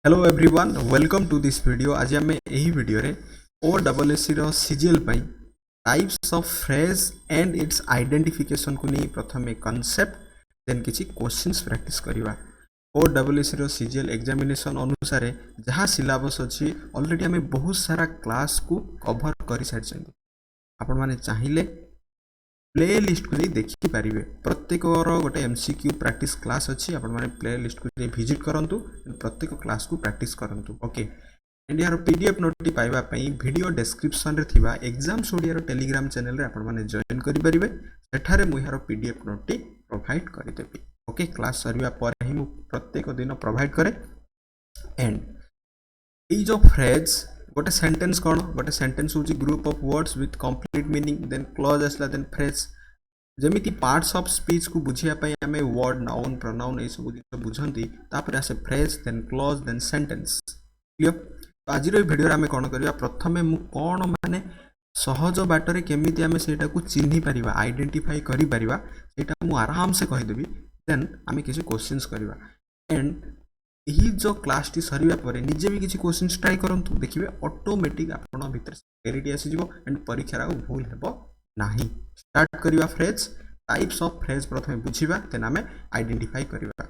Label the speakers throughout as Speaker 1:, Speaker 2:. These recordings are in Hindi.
Speaker 1: Hello everyone welcome to this video. आज आम यही वीडियो रे OSSC रो सीजीएल पई types of phrase and its identification को नहीं प्रथम कॉन्सेप्ट देन किछि क्वेश्चंस प्रैक्टिस करबा। OSSC रो सीजीएल एग्जामिनेशन अनुसार जहाँ सिलेबस अछि ऑलरेडी हमें बहुत सारा क्लास को कवर कर सारी आपण माने चाहिए प्ले लिस्ट को देखी पारे। प्रत्येक गोटे एमसीक्यू प्रैक्टिस क्लास अच्छी आपण मैंने प्ले लिस्ट को विजिट करूँ प्रत्येक क्लास को प्रैक्टिस करूँ। ओके एंड यार पीडीएफ नोट पाइबापी वीडियो डिस्क्रिप्शन रे एग्जाम्स ओडिया टेलीग्राम चैनल आपण मैंने जॉइन करेंगे। सेठारे मु यार पीडीएफ नोट प्रोवाइड करदेवी। ओके क्लास सरिया पर ही प्रत्येक दिन प्रोवाइड करे। एंड ये जो फ्रेज गोटे सेंटेंस कौन गोटे सेंटेंस हूँ group of words with complete meaning then clause आसला देन फ्रेज जमीती पार्ट्स ऑफ स्पीच को बुझापी आम वर्ड नाउन प्रोनाउन ये सब जिन बुझती तापर आसे phrase then clause then sentence clear. तो आज वीडियो आम कौन करवा प्रथमे मु कौन माने सहज बाटर केमी आम से चिन्ह पार आइडेंटिफाई कर आराम से कहीदेवी देन आम किसी क्वेश्चंस करवा। एंड यही जो क्लास टी सरिया पर निजे भी किसी क्वेश्चन ट्राई करंतु देखिए ऑटोमेटिक आपन भीतर क्लैरिटी आसी जिवो एंड परीक्षा रा भूल हेबो नाही। स्टार्ट करिवा फ्रेज टाइप्स ऑफ फ्रेज प्रथमे बुझिबा देन आमे आइडेंटिफाई करिवा।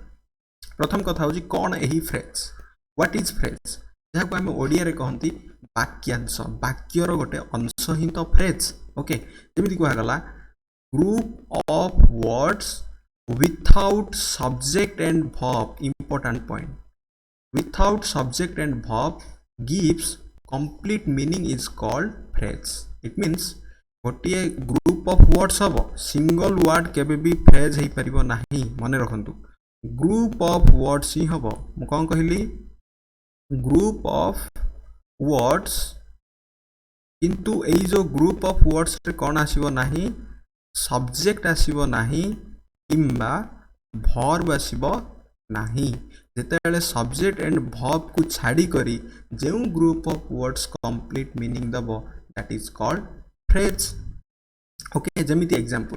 Speaker 1: प्रथम कथा होची कोन एही फ्रेज व्हाट इज फ्रेज जहा को आमे ओडिया रे कहंती वाक्यांश वाक्यर गोटे अंश ही तो फ्रेज। ओके जेमिति कोहा गला group of words without subject and verb important point without subject and verb gives complete meaning is called phrase. It means गोटे ग्रुप ऑफ वर्ड्स हम सिंगल वर्ड केबे भी फ्रेज हो पारिबो नाही। मने रखंतु ग्रुप ऑफ वर्ड्स ही हम मु कौन कहली ग्रुप ऑफ वर्ड्स किंतु एई जो ग्रुप ऑफ वर्ड्स रे कौन आसीबो नाही सब्जेक्ट आसीबो नाही किंबा वर्ब आसीबो नाही। जेतेबेले सब्जेक्ट एंड वर्ब को छाड़ी करी जो group of words complete meaning दबो that is called phrase. Okay जेमिति एग्जांपल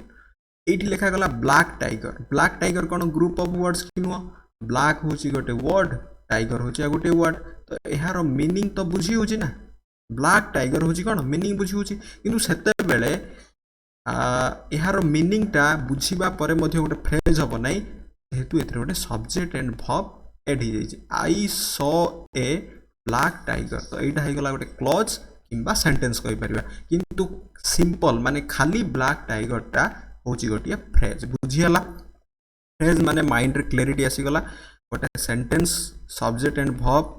Speaker 1: एठी लिखा गला ब्लैक टाइगर कोन ग्रुप ऑफ वर्ड्स किनुआ ब्लैक होची गोटे वर्ड टाइगर होची गोटे वर्ड तो एहार मीनिंग तो बुझी होची ना ब्लैक टाइगर होची कोन मीनिंग बुझी होची किंतु सेते बेले एहार मीनिंग टा बुझीबा परे मध्ये गोटे फ्रेज हबो नै जेहेतु एथरे गोटे सब्जेक्ट एंड वर्ब एड हो जाए I saw a black tiger तो यहाँ होगा गोटे क्लॉज किंबा सेंटेंस कहि परिबा किंतु सिंपल माने खाली ब्लैक टाइगर टा होची गोटे फ्रेज बुझीगला। फ्रेज माने माइंड रे क्लैरिटी आसीगला गोटे सेंटेंस सब्जेक्ट एंड वर्ब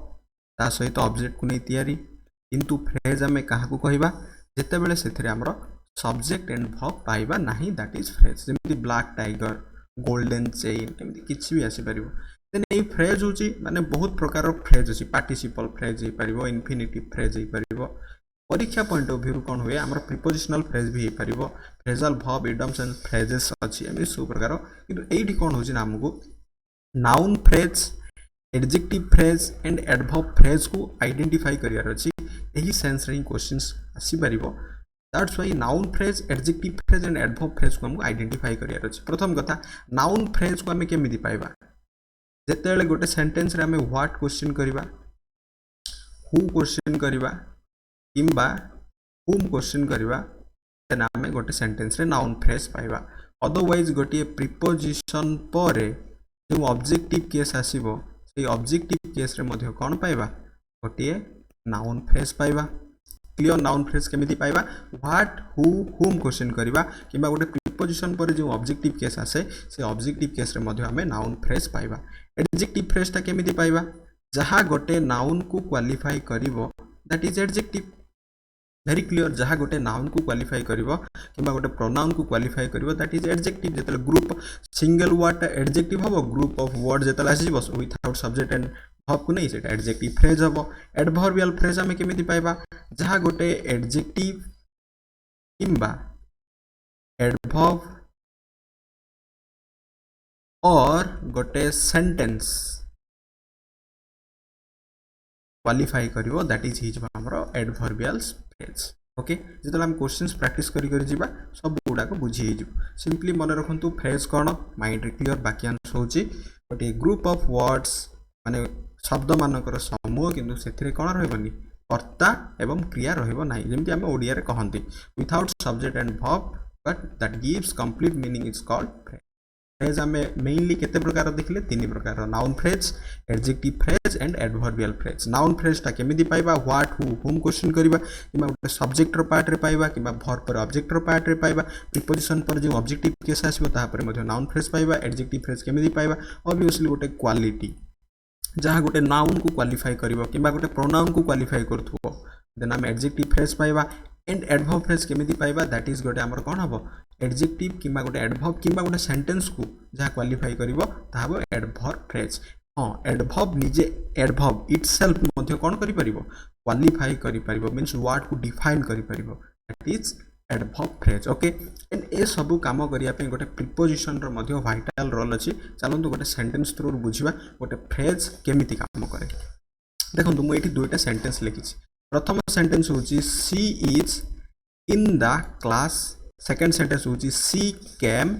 Speaker 1: ता सहित ऑब्जेक्ट को नहीं तैयारी किंतु फ्रेज आमे काहा को कहिबा जेतेबेले सेथरे हमरो सब्जेक्ट एंड वर्ब पाइबा नाही दैट इज फ्रेज। जेमिति ब्लैक टाइगर गोल्डन चेन एमती किछि भी आसी परिबो देन ए फ्रेज होची माने बहुत प्रकार फ्रेज अछि पार्टिसिपल फ्रेज हे परिबो इन्फिनिटिव फ्रेज हे परिबो। परीक्षा पॉइंट ऑफ व्यू कोन होय हमर प्रीपोजिशनल फ्रेज भी हे परिबो फ्रेजल वर्ब इडम्स एंड फ्रेजेस अछि एमि सब प्रकार किंतु एठी कोन होची ना हमको noun phrase adjective phrase and adverb phrase को आइडेंटिफाई करियार अछि एही सेंस रे क्वेश्चंस आसी परिबो। That's why noun phrase adjective phrase and adverb phrase को हमको आइडेंटिफाई करियार अछि। प्रथम कथा नाउन फ्रेज को हमें केमिति पाइबा जेतेबेले गोटे सेंटेंस रे हमें व्हाट क्वेश्चन करिबा हु क्वेश्चन करिबा किंबा हुम क्वेश्चन करिबा देन हमें गोटे सेंटेंस रे नाउन फ्रेज पाइबा। अदरवाइज गोटे प्रीपोजिशन पर जो ऑब्जेक्टिव केस आसीबो से ऑब्जेक्टिव केस रे मध्ये कोन पाइबा गोटे नाउन फ्रेज पाइबा। क्लियर नाउन फ्रेज केमिति पाइबा व्हाट हु हुम क्वेश्चन करिबा किंबा गोटे प्रीपोजिशन पर जो ऑब्जेक्टिव केस आसे से ऑब्जेक्टिव केस रे मध्ये हमें नाउन फ्रेज पाइबा। एडजेक्टिव फ्रेज ता केमिति पाइबा जहा गोटे नाउन को क्वालिफाई करिवो that is adjective very clear जहा गोटे नाउन को क्वालिफाई करिवो किंबा गोटे प्रोनाउन को क्वालिफाई करिवो दैट इज एडजेक्टिव। जेतले ग्रुप सिंगल वर्ड एडजेक्टिव हबो ग्रुप ऑफ वर्ड जेतले आसी बस विथआउट सब्जेक्ट एंड वर्ब को नहीं सेटा एडजेक्टिव फ्रेज हबो। एडवर्बियल फ्रेज हमें केमिति पाइबा जहा गोटे एडजेक्टिव किंबा एडवर्ब और गोटे सेंटेंस क्वालिफाई करिवो दैट इज हिज हमरो एडवर्बियल फ्रेज। ओके जेतले हम क्वेश्चंस प्रैक्टिस करी करी जिबा सब गुडा को बुझी हे जिवो सिंपली मन रखंतु फ्रेज कोन माइंड रे क्लियर वाक्यांश होची गोटे ग्रुप ऑफ वर्ड्स माने शब्द मानकर समूह किंतु सेथिरे कोन रहबनी कर्ता एवं क्रिया रहबो नाही जेमति हम ओडिया रे कहंती without subject and verb but that gives complete meaning is called phrase phrase हमें मेनली केते प्रकार देखिले तीन प्रकार noun phrase adjective phrase and adverbial phrase noun phrase ता केमिति पाइबा व्हाट हु हुम क्वेश्चन करिबा किबा गोटे सब्जेक्ट रो पार्ट रे पाइबा किबा वर्ब पर ऑब्जेक्ट रो पार्ट रे पाइबा प्रीपोजिशन पर जो ऑब्जेक्टिव केस आसीबो ता पर मध्ये नाउन फ्रेज पाइबा एडजेक्टिव फ्रेज केमिति पाइबा ऑब्वियसली गोटे क्वालिटी जहाँ गोटे नाउन को क्वालिफाई करिवो किबा गोटे प्रोनाउन को क्वालिफाई करथुबो देन हम एडजेक्टिव फ्रेज पाइबा एंड एडवर्ब फ्रेज केमिति पाइबा दैट इज गोटे हमर कोन हबो एडजेक्टिव किबा गोटे एडवर्ब किबा गोटे सेंटेंस को जहाँ क्वालिफाई करिवो ता हबो एडवर्ब फ्रेज हां एडवर्ब निजे एडवर्ब इटसेल्फ मध्ये कोन करि परिबो क्वालिफाई करि परिबो मींस वर्ड को डिफाइन करि परिबो that is adverb phrase okay and ए सब काम करिया पे गोटे प्रीपोजिशन रो मध्ये वाइटल रोल अछि चलंतु गोटे सेंटेंस थ्रू बुझिबा गोटे फ्रेज केमिति काम करे देखंतु मु एठी दुईटा सेंटेंस लिखिछि प्रथम सेंटेंस होछि she is in the class second sentence होछि she came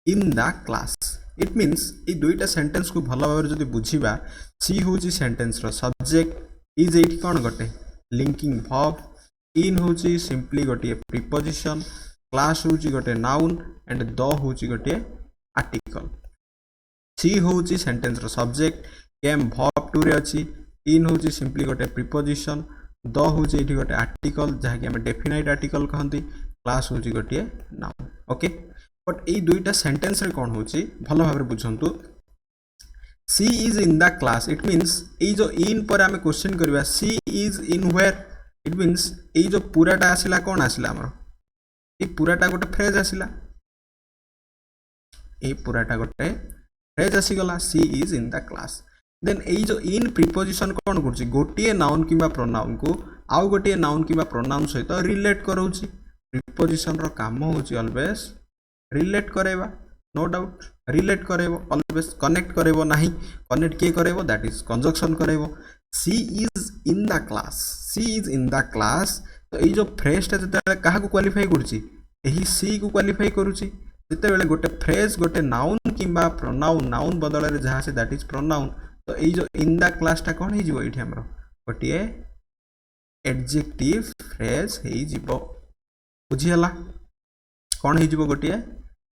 Speaker 1: in the class it means ए दुईटा सेंटेंस को भलो भाबरे जदि बुझिबा सी होछि सेंटेंस रो सब्जेक्ट इज एठी कोन गोटे लिंकिंग वर्ब इन होची सिंपली गोटे प्रीपोजिशन क्लास होची गोटे नाउन एंड द होची गोटे आर्टिकल सी होची सेंटेंस रो सब्जेक्ट केम वर्ब टू रे अछि इन होची सिंपली गोटे प्रीपोजिशन द होची एठी गोटे आर्टिकल जहा कि हम डेफिनाइट आर्टिकल कहंती क्लास होची गोटे नाउन ओके बट ए दुईटा सेंटेंस रे कोन होची भलो भाबरे बुझंतु she is in the class it means ए जो इन पर हम क्वेश्चन करबा she is in where it means ये जो पूराटा आसिला कौन आसिला हमर ये पूराटा गोटे फ्रेज आसिला ये पूराटा गोटे फ्रेज आसी गला she is in the class then ये जो इन प्रीपोजिशन कौन करछि गोटिए नाउन किबा प्रोनाउन को आउ गोटिए नाउन किबा प्रोनाउन सहित रिलेट करौछि प्रीपोजिशन रो काम होछि ऑलवेज रिलेट करेबा नो डाउट रिलेट करेबो ऑलवेज कनेक्ट करेबो नाही कनेक्ट के करेबो दैट इज कंजक्शन करेबो she is in the class she is in the class तो ये जो फ्रेज ता जते काहा को क्वालिफाई करूची एही सी को क्वालिफाई करूची जते बेले गोटे फ्रेज गोटे नाउन किबा प्रोनाउन नाउन बदल रे जहा से दैट इज प्रोनाउन तो ये जो इन द क्लास ता कोन हे जिवो एठी हमरो गोटिए एडजेक्टिव फ्रेज हे जिवो बुझी हला कोन हे जिवो गोटिए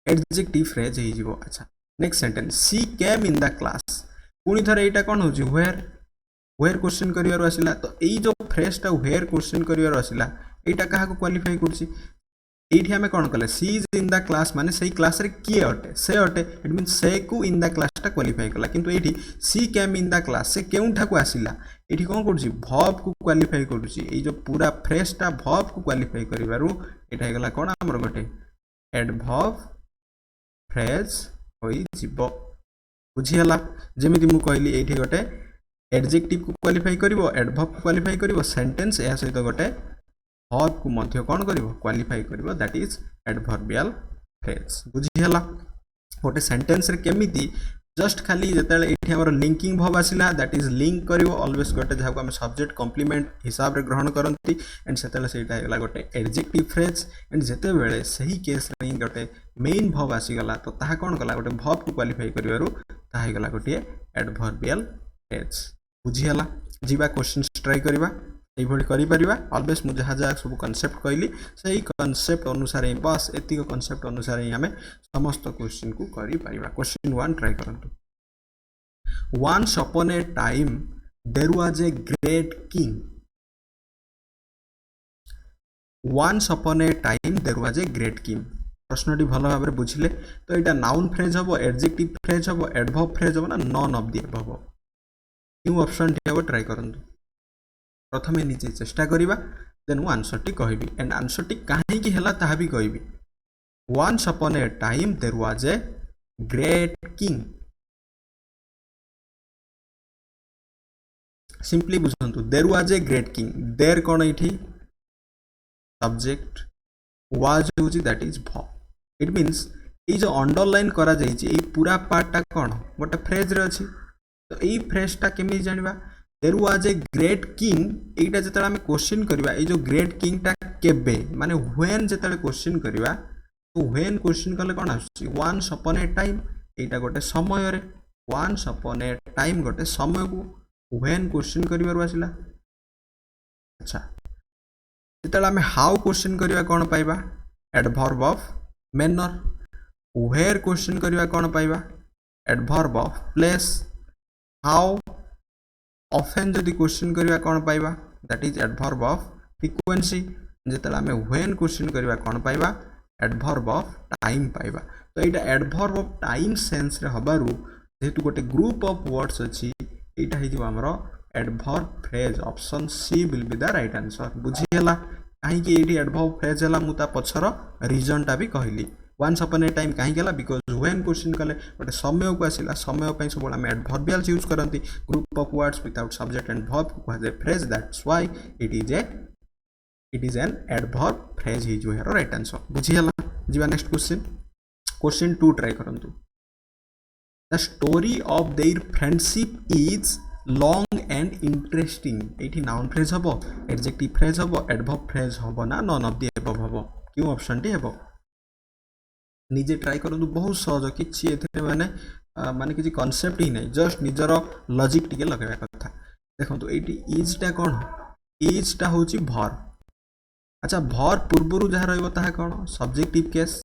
Speaker 1: एडजेक्टिव फ्रेज हे जिवो अच्छा next sentence she came in the class पुनी थरे एटा कोन होची वेयर क्वेश्चन करिवार आसिला तो एई जो फ्रेज ता वेयर क्वेश्चन करिवार आसिला एटा काहा को क्वालिफाई करछि एठी हमें कोन कले सी इज इन द क्लास माने सेही क्लास रे किए अटे से अटे इट मींस से को इन द क्लास ता क्वालिफाई कला किंतु एठी सी केम इन द क्लास से केउठा को आसिला एठी कोन करछि वर्ब को क्वालिफाई करछि एई जो पूरा फ्रेज ता वर्ब को क्वालिफाई करिवारु एटा हेगला कोन हमर गोटे एडवर्ब फ्रेज होई जिवो बुझी हला जेमिति मु कहली एठी गोटे एडजेक्टिव को क्वालिफाई करिवो एडवर्ब को क्वालिफाई करिवो सेंटेंस या सहित गोटे वर्ब को मध्य कोन करिवो क्वालिफाई करिवो दैट इज एडवर्बियल फ्रेज बुझी हला गोटे सेंटेंस रे केमिति जस्ट खाली जतेले एठी हमर लिंकिंग वर्ब आसिला दैट इज लिंक करिवो ऑलवेज गोटे जहा को हम सब्जेक्ट कॉम्प्लीमेंट हिसाब रे ग्रहण करंती एंड सेतेले सेटा हेगला गोटे एडजेक्टिव फ्रेज एंड जते बेले सही केस रे गोटे मेन वर्ब आसी गला तो ताहा कोन कला गोटे वर्ब को क्वालिफाई करिवारु ताहा हेगला गोटे एडवर्बियल फ्रेज बुझी हला जीवा क्वेश्चंस ट्राई करबा एई भली करि परिबा ऑलवेज मु जहा जहा सब कांसेप्ट कहली सही कांसेप्ट अनुसार ही बस एतिक कांसेप्ट अनुसार ही हमें समस्त क्वेश्चन को करि परिबा क्वेश्चन 1 ट्राई करंतु once upon a time there was a great king once upon a time there was a great king प्रश्नटी भलो भाबरे बुझिले तो एटा नाउन फ्रेज हबो एडजेक्टिव फ्रेज हबो एडवर्ब फ्रेज हबो ना नॉन ऑफ द अबव क्यों ऑप्शन टी हबो ट्राई करंतु प्रथमे निजे चेष्टा करिबा देन वो आंसर टी कहबी एंड आंसर टी काहे की हला ताहा भी कहबी once upon a time there was a great king simply बुझंतु there was a great king there कोन इठी सब्जेक्ट वाज होची that is verb it means ए जो अंडरलाइन करा जाईची ए पूरा पार्ट टा कोन गोटे फ्रेज रे अछि तो ए फ्रेज टा केमि जानिबा there was a great king एटा जतले हम क्वेश्चन करबा ए जो ग्रेट किंग टा केबे माने व्हेन जतले क्वेश्चन करबा तो व्हेन क्वेश्चन कले कोन आछि वंस अपॉन ए टाइम एटा गोटे समय रे वंस अपॉन ए टाइम गोटे समय को व्हेन क्वेश्चन करिवार आसिला अच्छा जेतेला आमे हाउ क्वेश्चन करिवा कोन पाइबा adverb of manner where question करिवा कोन पाइबा adverb of place how often जदि क्वेश्चन करिवा कोन पाइबा that is adverb of frequency जेतेला आमे व्हेन क्वेश्चन करिवा कोन पाइबा एडवर्ब ऑफ टाइम पाइबा तो एटा एडवर्ब ऑफ टाइम सेंस रे हबारु जेतु गोटे ग्रुप ऑफ वर्ड्स अछि एटा हे जो हमरो adverb phrase option C will be the right answer बुझियला काहे कि एटी एडवर्ब फ्रेज हला मुता पछर रीजन टा भी कहली once upon a time काहे गेला because when question कले गोटे समय को आसिला समय पई सब हम एडवर्बियल्स यूज करंती group of words without subject and verb को कहजे phrase that's why it is an adverb phrase ही जो है राइट आंसर बुझियला जीवा नेक्स्ट क्वेश्चन 2 ट्राई करंतु the story of their friendship is long and interesting एठी नाउन फ्रेज हबो एडजेक्टिव फ्रेज हबो एडवर्ब फ्रेज हबो ना नन ऑफ द अबव हबो क्यों ऑप्शन टी हबो निजे ट्राई करंतु बहुत सहज किछि एथे माने किछि कांसेप्ट ही नै जस्ट निजर लॉजिक टिके लगाया कथा देखंतु एठी इज टा कोन इज टा होची वर्ब अच्छा वर्ब पूर्वरु जहा रहइबो ताहा कोन सब्जेक्टिव केस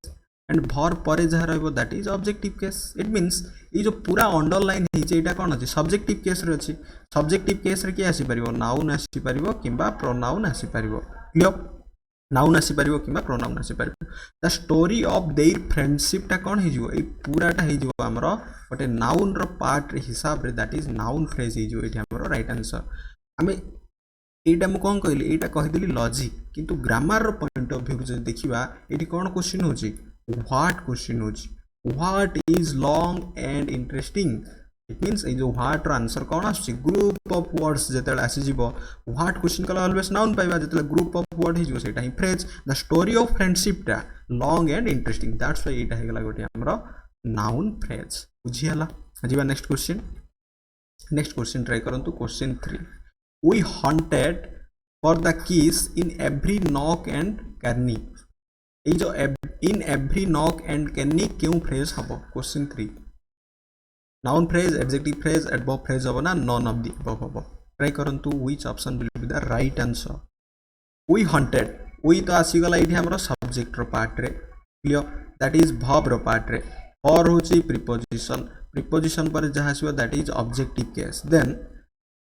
Speaker 1: एंड वर्ब परे जहा रहइबो that is objective case it means ई जो पूरा अंडरलाइन हिचे एटा कोन अछि सब्जेक्टिव केस रे अछि सब्जेक्टिव केस रे की आसी परिबो नाउन आसी परिबो किबा प्रोनाउन आसी परिबो क्लियर नाउन आसी परिबो किबा प्रोनाउन आसी परिबो the story of their friendship टा कोन हिजो ए पूराटा हिजो हमरो गोटे नाउन रो पार्ट रे हिसाब रे दैट इज नाउन फ्रेज हिजो एठी हमरो राइट आंसर हमें एटा मु कोन कहली एटा कहि देली लॉजिक किंतु ग्रामर रो पॉइंट ऑफ व्यू जे देखिबा एठी कोन क्वेश्चन होची व्हाट क्वेश्चन होची what is long and interesting it means ए जो व्हाट रो आंसर कोन आसी ग्रुप ऑफ वर्ड्स जेतेला आसी जीवो व्हाट क्वेश्चन कला ऑलवेज नाउन पाइबा जेतेला ग्रुप ऑफ वर्ड हिजो सेटा ही phrase the story of friendship टा long and interesting that's why एटा हेगला गोटे हमरो नाउन फ्रेज बुझियला जीवा नेक्स्ट क्वेश्चन ट्राई करंतु question 3 we hunted for the keys in every nook and cranny ए जो in every nook and cranny क्यों फ्रेज हबो question 3 noun phrase adjective phrase adverb phrase हबो ना नन ऑफ द अबव हबो ट्राई करंतु which option will be the right answer we hunted we तो आसी गला एठी हमरो सब्जेक्ट रो पार्ट रे क्लियर दैट इज वर्ब रो पार्ट रे और होची प्रीपोजिशन पर जहा आसीबो that is objective case then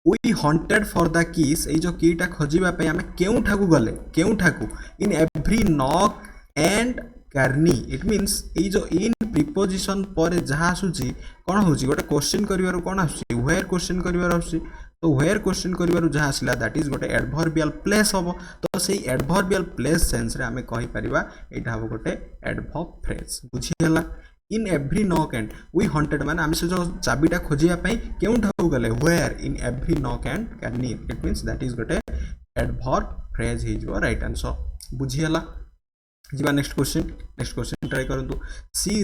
Speaker 1: we hunted for the keys ए जो कीटा खोजिबा पे हमें केउ ठाकू गले केउ ठाकू in every nook and cranny it means ए जो इन प्रीपोजिशन पर जहा आसुची कोन होची गोटे क्वेश्चन करिवार कोन आसुची वेयर क्वेश्चन करिवार आसुची तो वेयर क्वेश्चन करिवार जहा आसिला दैट इज गोटे एडवर्बियल प्लेस हबो तो सेही एडवर्बियल प्लेस सेंस रे हमें कहि परिबा एटा हबो गोटे एडवर्ब फ्रेज बुझियला in every nook and we hunted माने आम से जो चाबीटा खोजिया पई केउ ठाऊ गले where in every nook and can it means that is गोटे एडवर्ब फ्रेज ही जो राइट आंसर बुझियला जीवा नेक्स्ट क्वेश्चन ट्राई करंतु she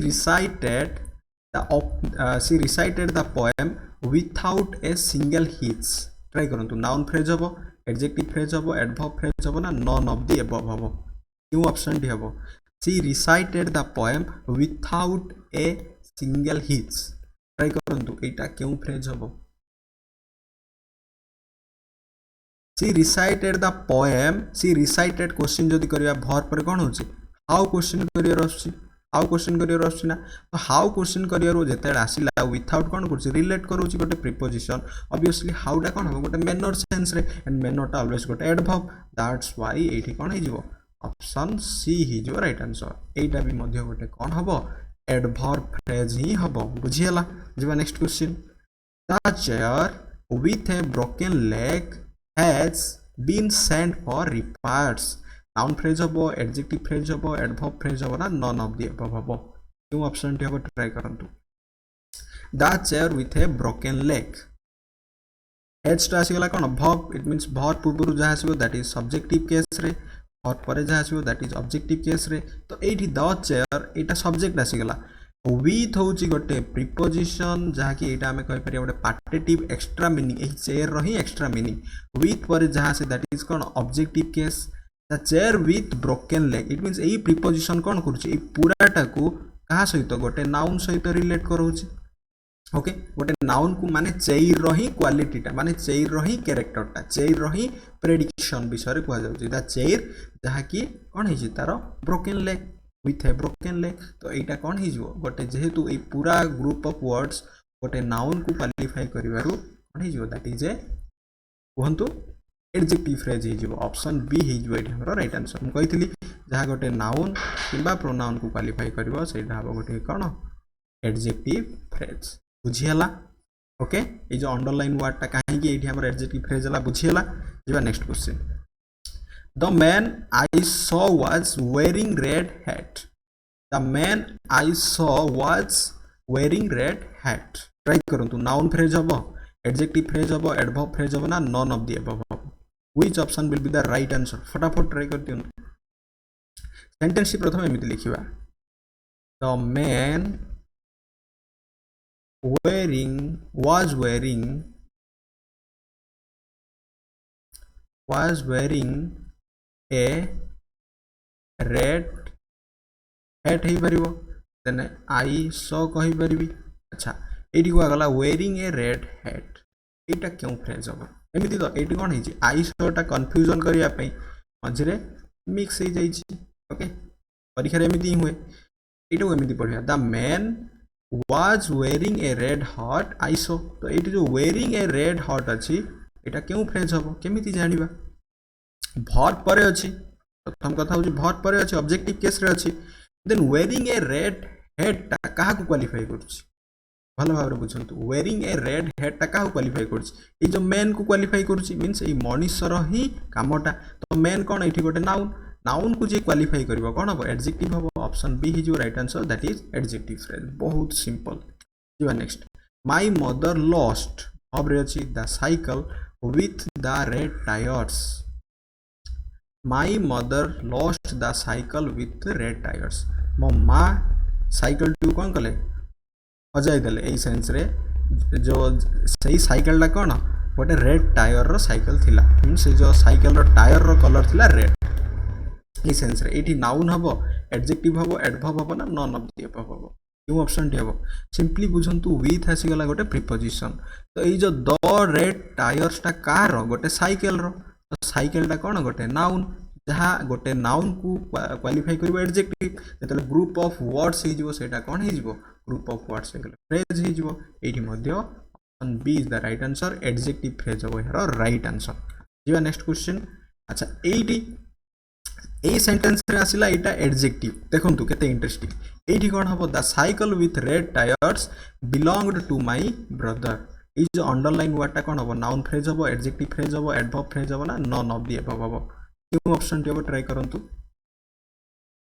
Speaker 1: recited the poem without a single hitch try करंतु नाउन फ्रेज हबो एडजेक्टिव फ्रेज हबो एडवर्ब फ्रेज हबो ना नन ऑफ द अबव हबो क्यों ऑप्शन डी हबो She recited the poem without a single hitch. Try करंतु एटा क्यों फ्रेज हबो She recited the poem she recited question जदी करिया वर्ब पर कोन होची हाउ क्वेश्चन करियर आछी हाउ क्वेश्चन करियर आछी ना तो हाउ क्वेश्चन करियर जेते आसीला विथआउट कोन करछि रिलेट करूछि गोटे प्रीपोजिशन ऑब्वियसली हाउ टा कोन हबो गोटे मैनर सेंस रे एंड मैनर टा ऑलवेज गोटे एडवर्ब दैट्स व्हाई एठी कोन हे जिवो ऑप्शन सी ही जो राइट आंसर एटा भी मध्य गोटे कोन हबो एडवर्ब फ्रेज ही हबो बुझियला जीवा next question the chair with a broken leg has been sent for repairs noun phrase हबो एडजेक्टिव फ्रेज हबो एडवर्ब फ्रेज हबो ना नन ऑफ द अबव हबो क्यों ऑप्शन टी हबो ट्राई करंतु the chair with a broken leg has टा आसीगला कोन वर्ब इट मींस वर्ब पूर्व जहा आसीबो दैट इज सब्जेक्टिव केस रे और परे जहा आसीबो दैट इज ऑब्जेक्टिव केस रे तो एठी the chair Etah subject आसीगला with होची गोटे प्रीपोजिशन जहा कि एटा हमें कहि परिया गोटे partitive extra meaning a chair रही एक्स्ट्रा मीनिंग विथ परे जहा से दैट इज कोन objective case the chair with broken leg it means एई प्रीपोजिशन कोन करूची ए पूराटा को कहा सहित गोटे नाउन सहित रिलेट करूची ओके गोटे नाउन को माने चेयर रही क्वालिटीटा माने चेयर रही कैरेक्टरटा चेयर रही प्रेडिक्शन विषय कह जाउछि द चेयर जहा कि कोन हिजि तार broken leg with a broken leg तो एटा कोन हिजो गोटे जेहेतु ए पूरा ग्रुप ऑफ वर्ड्स गोटे नाउन को क्वालिफाई करिवारु कोन हिजो दैट इज ए कहंतु एडजेक्टिव फ्रेज हिजो ऑप्शन बी हिजो एठी हमरो राइट आंसर हम कहितली जहा गोटे नाउन किबा प्रोनाउन को क्वालिफाई करबो सेटा हबो गोटे कोन एडजेक्टिव फ्रेज बुझियला ओके ये जो अंडरलाइन वर्ड टा काहे कि एठी हमर एडजेक्टिव फ्रेज हला बुझियला जिबा next question the man I saw was wearing red hat the man I saw was wearing red hat try करंतु नाउन फ्रेज हबो एडजेक्टिव फ्रेज हबो एडवर्ब फ्रेज हबो ना नन ऑफ द अबव हबो which option will be the right answer फटाफट ट्राई कर दियन सेंटेंस प्रथम एमिति लिखिबा the man was wearing a red hat ही परिबो देन आई सॉ कहि परिबी अच्छा एठी को गला wearing a red hat एटा क्यों फ्रेज हो एमिति तो एठी कोन हिची आई सॉ टा कंफ्यूजन करिया पई मझरे मिक्स हो जाई छी ओके परीक्षा रे एमिति हुए एटा एमिति पढिया the man was wearing a red hat I saw तो ये जो wearing a red hat अच्छी एटा क्यों फ्रेज हबो केमिति जानिबा verb परे अछि प्रथम कथा होछि verb परे अछि ऑब्जेक्टिव केस रे अछि then wearing a red hat ता काहा को क्वालिफाई करछि भलो भाबरे बुझंतु wearing a red hat ता काहा क्वालिफाई करछि ए जो मैन को क्वालिफाई करछि मींस ए मनुष्यर ही कामटा तो मैन कोन एठी गोटे नाउन नाउन को जे क्वालिफाई करबो कोन हबो एडजेक्टिव हबो option B is your right answer that is adjective phrase बहुत सिंपल जीवा नेक्स्ट माय मदर लॉस्ट अब रे अछि the cycle with the red tyres my mother lost the cycle with red tyres मो मां साइकिल टू कोन कले अजाय देले ए सेंस रे जो सही साइकिल ला कोन गोटे रेड टायर रो साइकिल थिला मींस जो साइकिल रो टायर रो कलर थिला रेड ए सेंस रे एठी नाउन हबो एडजेक्टिव हबो एडवर्ब हबो ना नन ऑफ द अबव हबो क्यों ऑप्शन टी हबो सिंपली बुझंतु विथ आसी गला गोटे प्रीपोजिशन तो ए जो द रेड टायर्स टा कार रो गोटे साइकिल रो तो साइकिल टा कोन गोटे नाउन जहा गोटे नाउन को क्वालिफाई करबो एडजेक्टिव जेतले ग्रुप ऑफ वर्ड्स हे जिवो सेटा कोन हे जिवो ग्रुप ऑफ वर्ड्स हे गले फ्रेज हे जिवो एठी मध्ये option B is the right answer adjective phrase हबो हेरो राइट आंसर जीवा नेक्स्ट क्वेश्चन अच्छा एठी ए सेंटेंस रे आसिला एटा एडजेक्टिव देखंतु केते इंटरेस्टिंग एठी कोन हबो the cycle with red tyres belonged to my brother ए जो अंडरलाइन वर्ड टा कोन हबो नाउन फ्रेज हबो एडजेक्टिव फ्रेज हबो एडवर्ब फ्रेज हबो ना नन ऑफ द अबव हबो क्यों ऑप्शन टी हबो ट्राई करंतु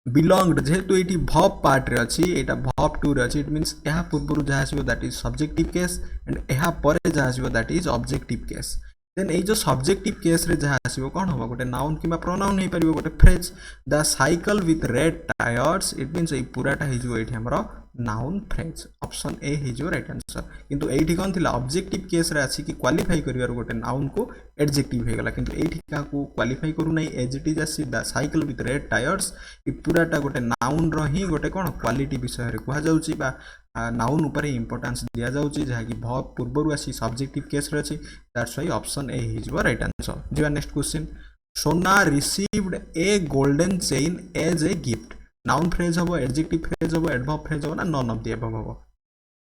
Speaker 1: बिलोंग्ड जेहेतु एठी वर्ब पार्ट रे अछि एटा वर्ब टू रे अछि इट मींस एहा पूर्वरु जहा आसीबो that is subjective case and एहा परे जहा आसीबो that is objective case then ए जो सब्जेक्टिव केस रे जहा आसीबो कोन हबो गोटे नाउन किबा प्रोनाउन हे परिबो गोटे phrase the cycle with red tyres it means ए पूराटा हे जो एठी हमरो नाउन फ्रेज ऑप्शन ए हे जो राइट आंसर किंतु एठी कोन थिला ऑब्जेक्टिव केस रे आसी कि क्वालिफाई करिवार गोटे नाउन को एडजेक्टिव हे गला किंतु एठी का को क्वालिफाई करू नै एज इट इज आसी the cycle with red tyres ए पूराटा गोटे नाउन रो ही गोटे कोन क्वालिटी विषय रे कहा जाउची बा नाउन ऊपर इंपोर्टेंस दिया जाउची जहा कि वर्ब पूर्वरु आसी सब्जेक्टिव केस रे अछि that's why option A is your right answer जीवा next question Sona received a golden chain as a gift noun phrase हबो एडजेक्टिव फ्रेज हबो एडवर्ब फ्रेज हबो ना नन ऑफ द अबव हबो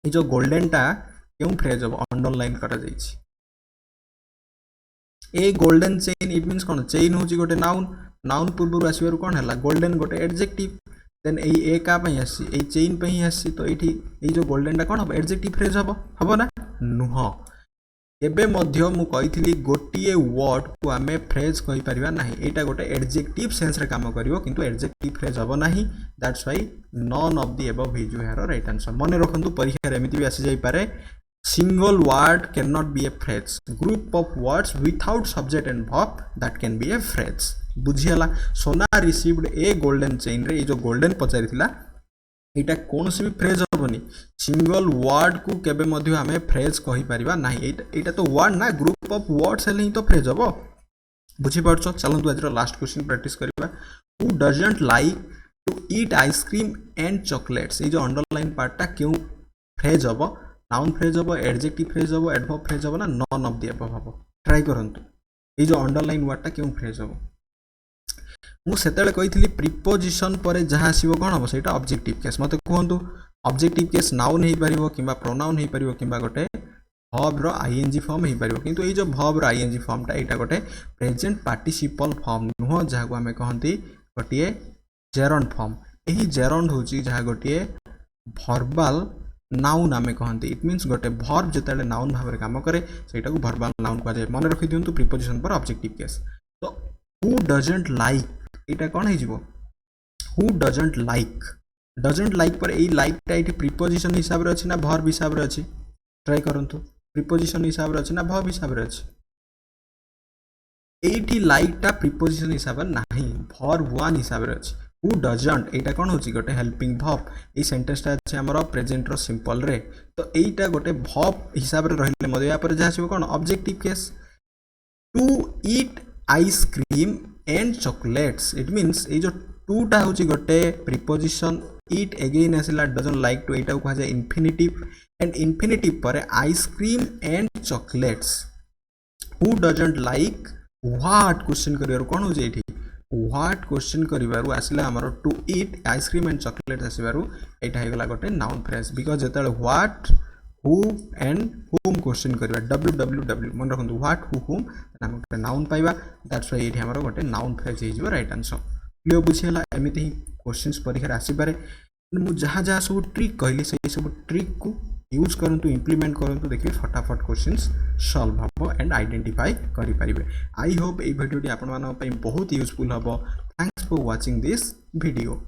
Speaker 1: ए जो गोल्डन टा क्यों फ्रेज हबो अंडरलाइन करा जाईछि a golden chain it means कोन चेन होची गोटे नाउन नाउन पूर्वरु आसीबार कोन हला गोल्डन गोटे एडजेक्टिव देन ए का पई आसी ए चेन पई आसी तो एठी ए जो गोल्डन टा कोन हबो एडजेक्टिव फ्रेज हबो ना नुह एबे मध्य मु कहिथिली गोटिए वर्ड को आमे फ्रेज कहि परिबा नाही एटा गोटे एडजेक्टिव सेंस रे काम करिवो किंतु एडजेक्टिव फ्रेज हबो नाही that's why none of the above is your right answer मने रखंतु परीक्षा रे एमिति भी आसी जाई पारे single word cannot be a phrase group of words without subject and verb that can be a phrase बुझियला सोना रिसीव्ड ए गोल्डन चेन रे ए जो गोल्डन पचारि थिला एटा कोन से भी फ्रेज होबनी सिंगल वर्ड को केबे मध्ये हमें फ्रेज कहि परिबा नाही एटा तो वर्ड ना ग्रुप ऑफ वर्ड्स हेले ही तो फ्रेज होबो बुझि परछो चलंतु आज लास्ट क्वेश्चन प्रैक्टिस करबा who doesn't like to eat ice cream and chocolates ए जो अंडरलाइन पार्ट टा क्यों फ्रेज होबो नाउन फ्रेज हम एडजेक्टिव फ्रेज हम एडवर्ब फ्रेज हम ना नन ऑफ द अबव हम ट्राई करंतु ये जो अंडरलाइन वर्डटा क्यों फ्रेज हम मु सेतेले कहितली प्रीपोजिशन परे जहाँ आसीबो कोन हम सेटा ऑब्जेक्टिव केस मते कहंतु ऑब्जेक्टिव केस नाउन हे परिबो किबा प्रोनाउन हे परिबो किबा गोटे verb रो आईएनजी फॉर्म हे परिबो किंतु ए जो verb रो आईएनजी फॉर्म टा एटा गोटे प्रेजेंट पार्टिसिपल फॉर्म नुह जहा को हमें कहंती गोटिए जेरंड फॉर्म एही जेरंड होची जहा गोटिए वर्बल नाउन आमे कहंती इट मीन्स गोटे verb जतेले नाउन भाबरे काम करे सेटा को वर्बल नाउन कहा जाय मन रखि दियंतु प्रीपोजिशन पर ऑब्जेक्टिव केस तो हु डजंट लाइक एटा कोन हे जिवो हु डजंट लाइक पर ए लाइक टा एठी प्रीपोजिशन हिसाब रे अछि ना verb हिसाब रे अछि ट्राई करंतु प्रीपोजिशन हिसाब रे अछि ना verb हिसाब रे अछि एठी लाइक टा प्रीपोजिशन हिसाब रे नाही verb वन हिसाब रे अछि हु डजंट एटा कोन होची गोटे हेल्पिंग verb ए सेंटेंस टा अछि हमर प्रेजेंट रो सिंपल रे तो एटा गोटे verb हिसाब रे रहले मधे या पर जहा छै कोन objective case to eat ice cream and chocolates it means ए जो टू टा होची गोटे प्रीपोजिशन ईट अगेन आसिला डजंट लाइक टू एटा को कहा जाय इंफिनिटिव एंड इंफिनिटिव पर ice cream and chocolates who doesn't like what question करिवार कोन हो जेठी व्हाट क्वेश्चन करिवार आसिला हमर to eat ice cream and chocolates आसिबारु एटा हे गला गोटे नाउन फ्रेज बिकॉज़ जेताले व्हाट हु एंड हुम क्वेश्चन करिवा www मन रखंतु व्हाट हु हुम हम गोटे नाउन पाइबा दैट्स व्हाई एठी हमर गोटे नाउन फ्रेज हे जिवो राइट आंसर क्लियर बुझियला एमिति ही क्वेश्चंस परीक्षा आसी पारे मु जहाँ जहाँ सब ट्रिक कहली से सब ट्रिक को यूज करंतु इंप्लीमेंट करंतु देखिए फटाफट क्वेश्चंस सॉल्व हबो एंड आइडेंटिफाई करि परिबे आई होप ए वीडियो टी आपन मानन पई बहुत यूजफुल हबो thanks for watching this video.